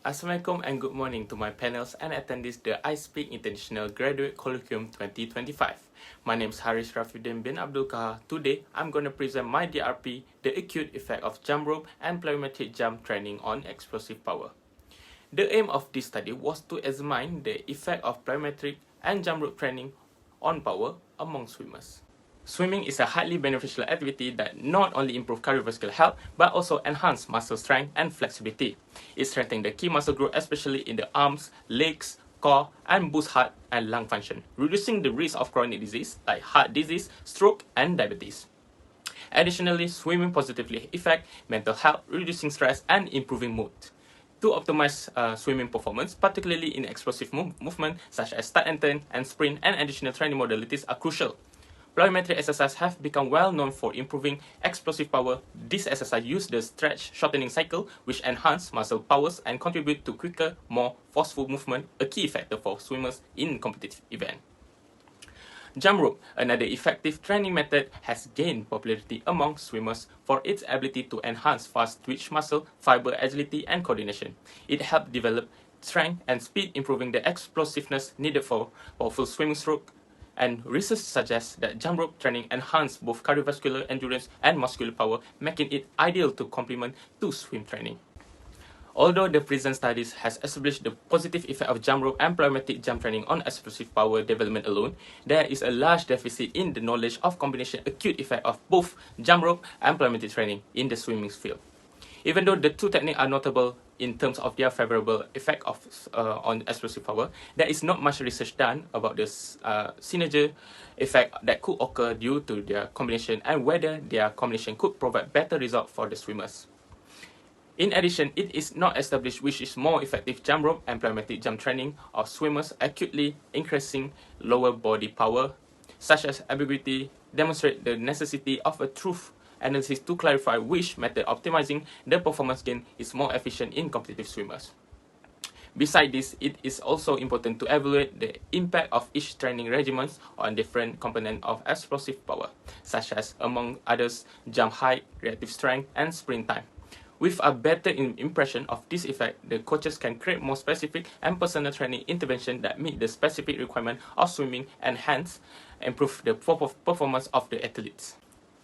Assalamualaikum and good morning to my panels and attendees the iSPEAK International Graduate Colloquium 2025. My name is Rafiuddin bin Abdul Kahar. Today, I'm going to present my DRP, the acute effect of jump rope and plyometric jump training on explosive power. The aim of this study was to examine the effect of plyometric and jump rope training on power among swimmers. Swimming is a highly beneficial activity that not only improves cardiovascular health but also enhances muscle strength and flexibility. It strengthens the key muscle group, especially in the arms, legs, core, and boosts heart and lung function, reducing the risk of chronic disease like heart disease, stroke, and diabetes. Additionally, swimming positively affects mental health, reducing stress, and improving mood. To optimize swimming performance, particularly in explosive movement such as start and turn and sprint, and additional training modalities are crucial. Plyometric exercises have become well known for improving explosive power. This exercise uses the stretch shortening cycle, which enhance muscle powers and contribute to quicker, more forceful movement, a key factor for swimmers in competitive events. Jump rope, another effective training method, has gained popularity among swimmers for its ability to enhance fast twitch muscle, fiber agility, and coordination. It helps develop strength and speed, improving the explosiveness needed for powerful swimming stroke. And research suggests that jump rope training enhances both cardiovascular endurance and muscular power, making it ideal to complement to swim training. Although the present studies has established the positive effect of jump rope and plyometric jump training on explosive power development alone, there is a large deficit in the knowledge of combination acute effect of both jump rope and plyometric training in the swimming field. Even though the two techniques are notable in terms of their favorable effect on explosive power, there is not much research done about the synergy effect that could occur due to their combination and whether their combination could provide better results for the swimmers. In addition, it is not established which is more effective, jump rope and plyometric jump training of swimmers acutely increasing lower body power, such as ambiguity, demonstrate the necessity of a truth analysis to clarify which method optimizing the performance gain is more efficient in competitive swimmers. Besides this, it is also important to evaluate the impact of each training regimen on different components of explosive power, such as, among others, jump height, reactive strength, and sprint time. With a better impression of this effect, the coaches can create more specific and personal training intervention that meet the specific requirement of swimming and hence improve the performance of the athletes.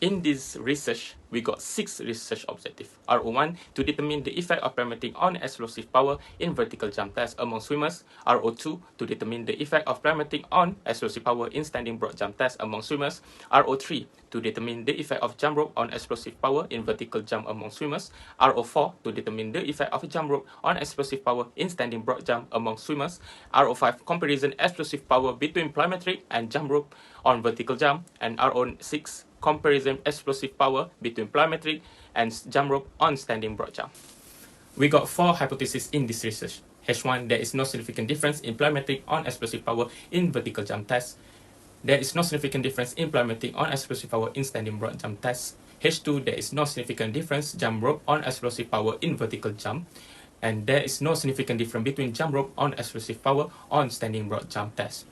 In this research, we got 6 research objectives. RO1, to determine the effect of plyometric on explosive power in vertical jump test among swimmers. RO2, to determine the effect of plyometric on explosive power in standing broad jump test among swimmers. RO3, to determine the effect of jump rope on explosive power in vertical jump among swimmers. RO4, to determine the effect of jump rope on explosive power in standing broad jump among swimmers. RO5, comparison explosive power between plyometric and jump rope on vertical jump. And RO6, comparison explosive power between plyometric and jump rope on standing broad jump. We got 4 hypotheses in this research. H1, there is no significant difference in plyometric on explosive power in vertical jump test. There is no significant difference in plyometric on explosive power in standing broad jump test. H2, there is no significant difference jump rope on explosive power in vertical jump. And there is no significant difference between jump rope on explosive power on standing broad jump test.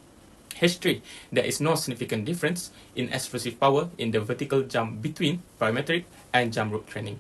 H3, there is no significant difference in explosive power in the vertical jump between plyometric and jump rope training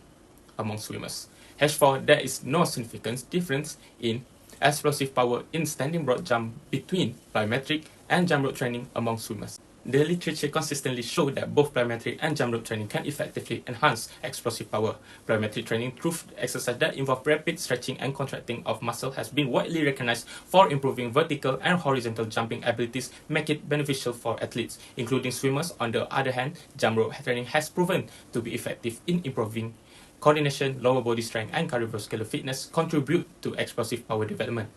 among swimmers. H4, there is no significant difference in explosive power in standing broad jump between plyometric and jump rope training among swimmers. The literature consistently shows that both plyometric and jump rope training can effectively enhance explosive power. Plyometric training through exercise that involve rapid stretching and contracting of muscle has been widely recognized for improving vertical and horizontal jumping abilities, making it beneficial for athletes, including swimmers. On the other hand, jump rope training has proven to be effective in improving coordination, lower body strength, and cardiovascular fitness, contribute to explosive power development.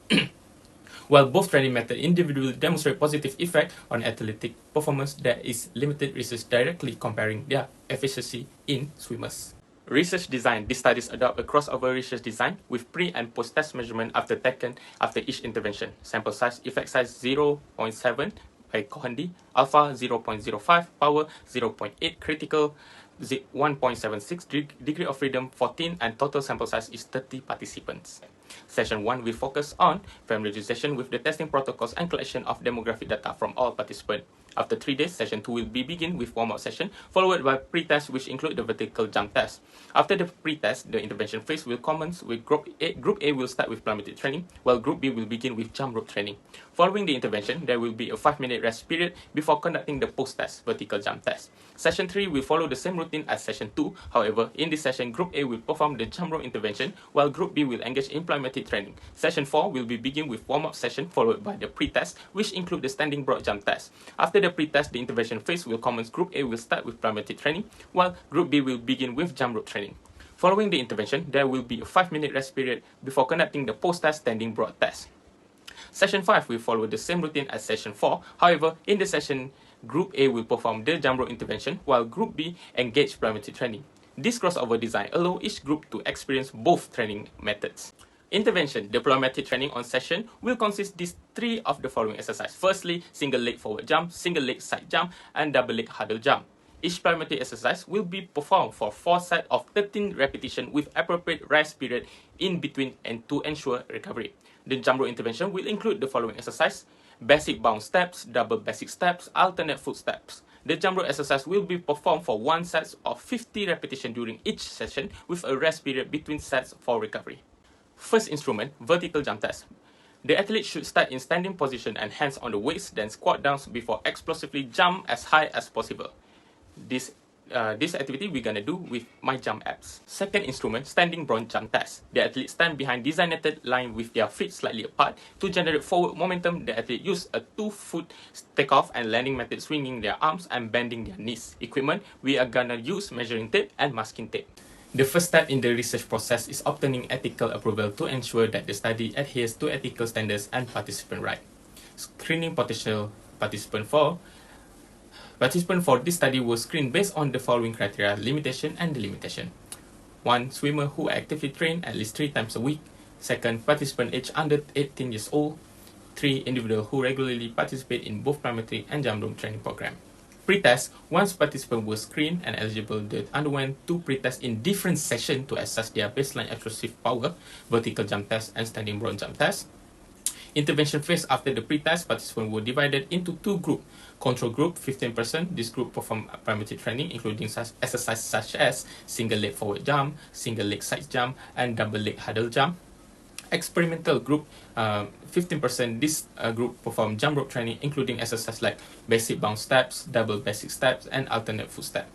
While both training methods individually demonstrate positive effect on athletic performance, there is limited research directly comparing their efficacy in swimmers. Research design. These studies adopt a crossover research design with pre- and post-test measurement taken after each intervention. Sample size, effect size 0.7 by Cohandi, alpha 0.05, power 0.8, critical 1.76, degree of freedom 14, and total sample size is 30 participants. Session 1 will focus on familiarization with the testing protocols and collection of demographic data from all participants. After 3 days, Session 2 will begin with warm-up session, followed by pre-test, which include the vertical jump test. After the pre-test, the intervention phase will commence with Group A. Group A will start with plyometric training, while Group B will begin with jump rope training. Following the intervention, there will be a 5-minute rest period before conducting the post-test vertical jump test. Session 3 will follow the same routine as Session 2. However, in this session, Group A will perform the jump rope intervention, while Group B will engage in plyometric training. Session 4 will begin with warm-up session, followed by the pre-test, which include the standing broad jump test. After the pre-test, the intervention phase will commence. Group A will start with plyometric training, while Group B will begin with jump rope training. Following the intervention, there will be a 5-minute rest period before conducting the post-test standing broad test. Session 5 will follow the same routine as Session 4. However, in the session, Group A will perform the jump rope intervention, while Group B engage plyometric training. This crossover design allows each group to experience both training methods. Intervention. The plyometric training on session will consist of 3 of the following exercises. Firstly, single leg forward jump, single leg side jump, and double leg hurdle jump. Each plyometric exercise will be performed for 4 sets of 13 repetitions with appropriate rest period in between and to ensure recovery. The jump rope intervention will include the following exercise: basic bound steps, double basic steps, alternate foot steps. The jump rope exercise will be performed for 1 set of 50 repetitions during each session with a rest period between sets for recovery. First instrument, vertical jump test. The athlete should start in standing position and hands on the waist, then squat down before explosively jump as high as possible. This activity we're gonna do with my jump apps. Second instrument, standing broad jump test. The athlete stand behind designated line with their feet slightly apart. To generate forward momentum, the athlete use a 2-foot takeoff and landing method, swinging their arms and bending their knees. Equipment, we are gonna use measuring tape and masking tape. The first step in the research process is obtaining ethical approval to ensure that the study adheres to ethical standards and participant rights. Screening potential participants for this study was screened based on the following criteria: limitation and delimitation. 1. Swimmer who actively train at least 3 times a week. 2. Participant age under 18 years old. 3. Individual who regularly participate in both plyometric and jump rope training program. Pre-test. Once participants were screened and eligible, they underwent 2 pre-tests in different sessions to assess their baseline explosive power, vertical jump test and standing broad jump test. Intervention phase. After the pre-test, participants were divided into 2 groups. Control group, 15%. This group performed plyometric training, including exercises such as single leg forward jump, single leg side jump, and double leg hurdle jump. Experimental group, 15%. This group performed jump rope training, including exercises like basic bound steps, double basic steps, and alternate foot step.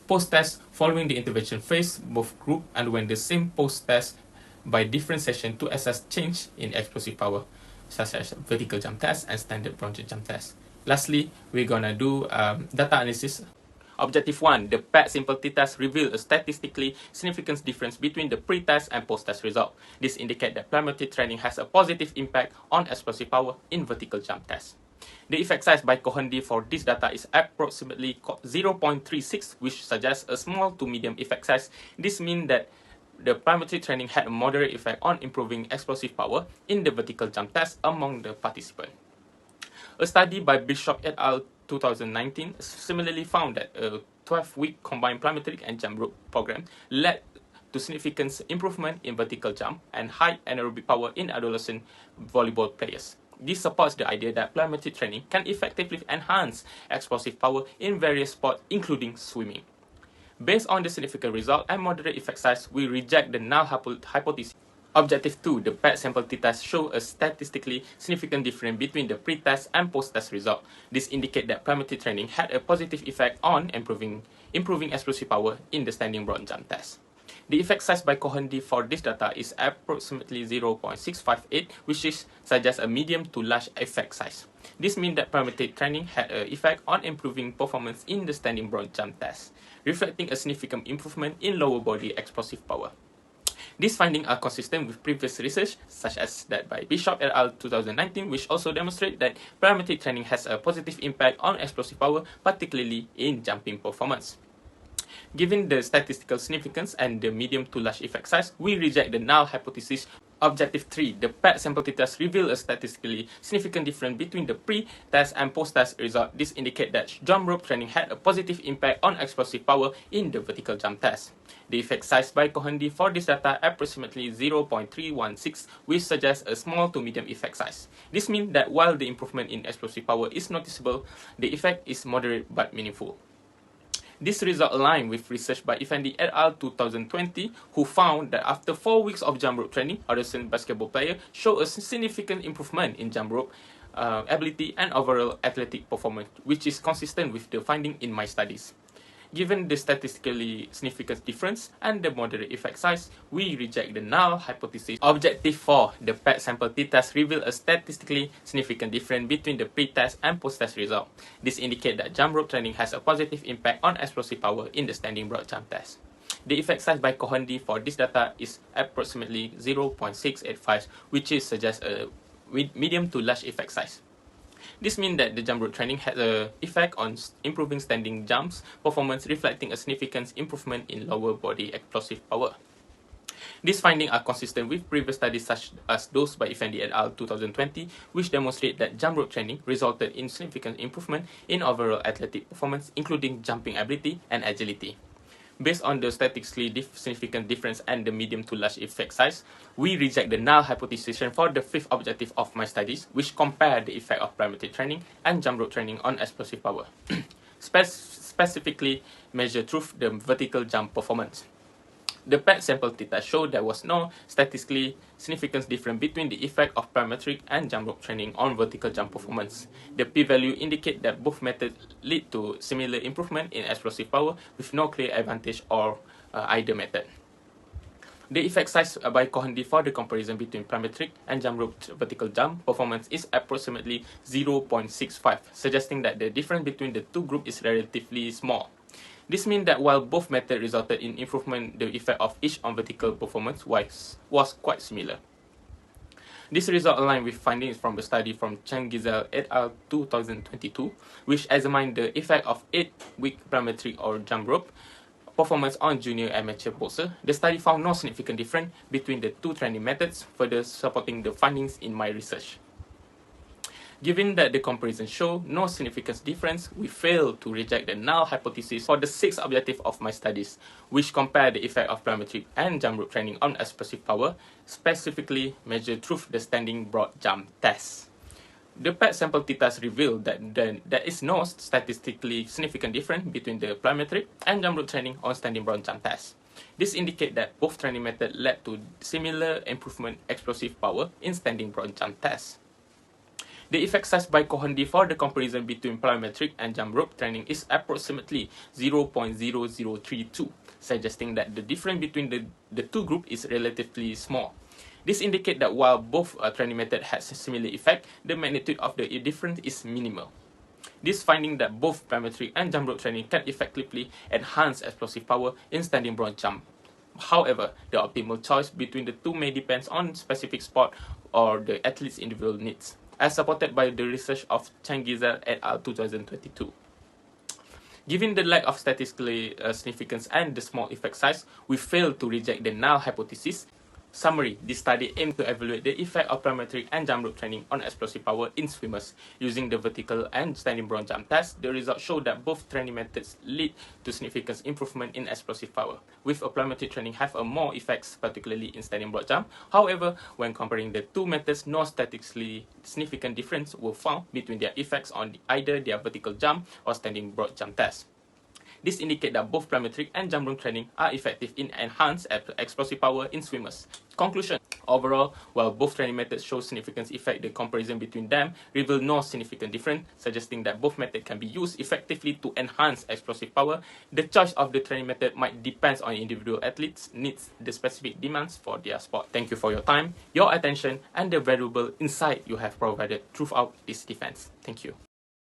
Post-test. Following the intervention phase, both groups underwent the same post-test by different sessions to assess change in explosive power, such as vertical jump test and standard broad jump test. Lastly, we're gonna do data analysis. Objective 1. The PET simple t-test revealed a statistically significant difference between the pre-test and post-test result. This indicates that plyometric training has a positive impact on explosive power in vertical jump test. The effect size by Cohen-D for this data is approximately 0.36, which suggests a small to medium effect size. This means that the plyometric training had a moderate effect on improving explosive power in the vertical jump test among the participants. A study by Bishop et al. 2019 similarly found that a 12-week combined plyometric and jump rope program led to significant improvement in vertical jump and high anaerobic power in adolescent volleyball players. This supports the idea that plyometric training can effectively enhance explosive power in various sports, including swimming. Based on the significant result and moderate effect size, we reject the null hypothesis. Objective 2. The PET sample t-test show a statistically significant difference between the pre-test and post-test result. This indicates that plyometric training had a positive effect on improving explosive power in the standing broad jump test. The effect size by Cohen-D for this data is approximately 0.658, which suggests a medium to large effect size. This means that plyometric training had an effect on improving performance in the standing broad jump test, reflecting a significant improvement in lower body explosive power. These findings are consistent with previous research, such as that by Bishop et al. 2019, which also demonstrate that plyometric training has a positive impact on explosive power, particularly in jumping performance. Given the statistical significance and the medium to large effect size, we reject the null hypothesis. Objective 3. The paired sample t-test reveal a statistically significant difference between the pre-test and post-test result. This indicates that jump rope training had a positive impact on explosive power in the vertical jump test. The effect size by Cohn-D for this data approximately 0.316, which suggests a small to medium effect size. This means that while the improvement in explosive power is noticeable, the effect is moderate but meaningful. This result aligned with research by Effendi et al. 2020, who found that after 4 weeks of jump rope training, adolescent basketball players show a significant improvement in jump rope ability and overall athletic performance, which is consistent with the finding in my studies. Given the statistically significant difference and the moderate effect size, we reject the null hypothesis. Objective 4. The paired sample t-test reveal a statistically significant difference between the pre-test and post-test result. This indicates that jump rope training has a positive impact on explosive power in the standing broad jump test. The effect size by Cohn-D for this data is approximately 0.685, which suggests a medium to large effect size. This means that the jump rope training had an effect on improving standing jumps performance, reflecting a significant improvement in lower body explosive power. These findings are consistent with previous studies such as those by Effendi et al. 2020, which demonstrate that jump rope training resulted in significant improvement in overall athletic performance, including jumping ability and agility. Based on the statistically significant difference and the medium to large effect size, we reject the null hypothesis for the fifth objective of my studies, which compare the effect of plyometric training and jump rope training on explosive power. Specifically measure through the vertical jump performance. The paired sample t-test showed there was no statistically significant difference between the effect of plyometric and jump rope training on vertical jump performance. The p-value indicate that both methods lead to similar improvement in explosive power with no clear advantage or either method. The effect size by Cohn-D for the comparison between plyometric and jump rope vertical jump performance is approximately 0.65, suggesting that the difference between the two groups is relatively small. This means that while both methods resulted in improvement, the effect of each on vertical performance was quite similar. This result aligns with findings from the study from Gizel et al. 2022, which examined the effect of 8-week plyometric or jump rope performance on junior amateur boxers. The study found no significant difference between the two training methods, further supporting the findings in my research. Given that the comparison showed no significant difference, we failed to reject the null hypothesis for the sixth objective of my studies, which compare the effect of plyometric and jump rope training on explosive power, specifically measured through the standing broad jump test. The paired sample t-test revealed that there is no statistically significant difference between the plyometric and jump rope training on standing broad jump test. This indicates that both training methods led to similar improvement explosive power in standing broad jump test. The effect size by Cohn-D for the comparison between plyometric and jump rope training is approximately 0.0032, suggesting that the difference between the two groups is relatively small. This indicates that while both training methods has a similar effect, the magnitude of the difference is minimal. This finding that both plyometric and jump rope training can effectively enhance explosive power in standing broad jump. However, the optimal choice between the two may depend on specific sport or the athlete's individual needs, as supported by the research of Gizel et al. 2022. Given the lack of statistically significance and the small effect size, we failed to reject the null hypothesis. Summary: this study aimed to evaluate the effect of plyometric and jump rope training on explosive power in swimmers. Using the vertical and standing broad jump test, the results showed that both training methods lead to significant improvement in explosive power, with a plyometric training have a more effects, particularly in standing broad jump. However, when comparing the two methods, no statistically significant difference were found between their effects on either their vertical jump or standing broad jump test. This indicates that both plyometric and jump rope training are effective in enhanced explosive power in swimmers. Conclusion: overall, while both training methods show significant effect, the comparison between them reveals no significant difference, suggesting that both methods can be used effectively to enhance explosive power. The choice of the training method might depend on individual athletes' needs, the specific demands for their sport. Thank you for your time, your attention, and the valuable insight you have provided throughout this defense. Thank you.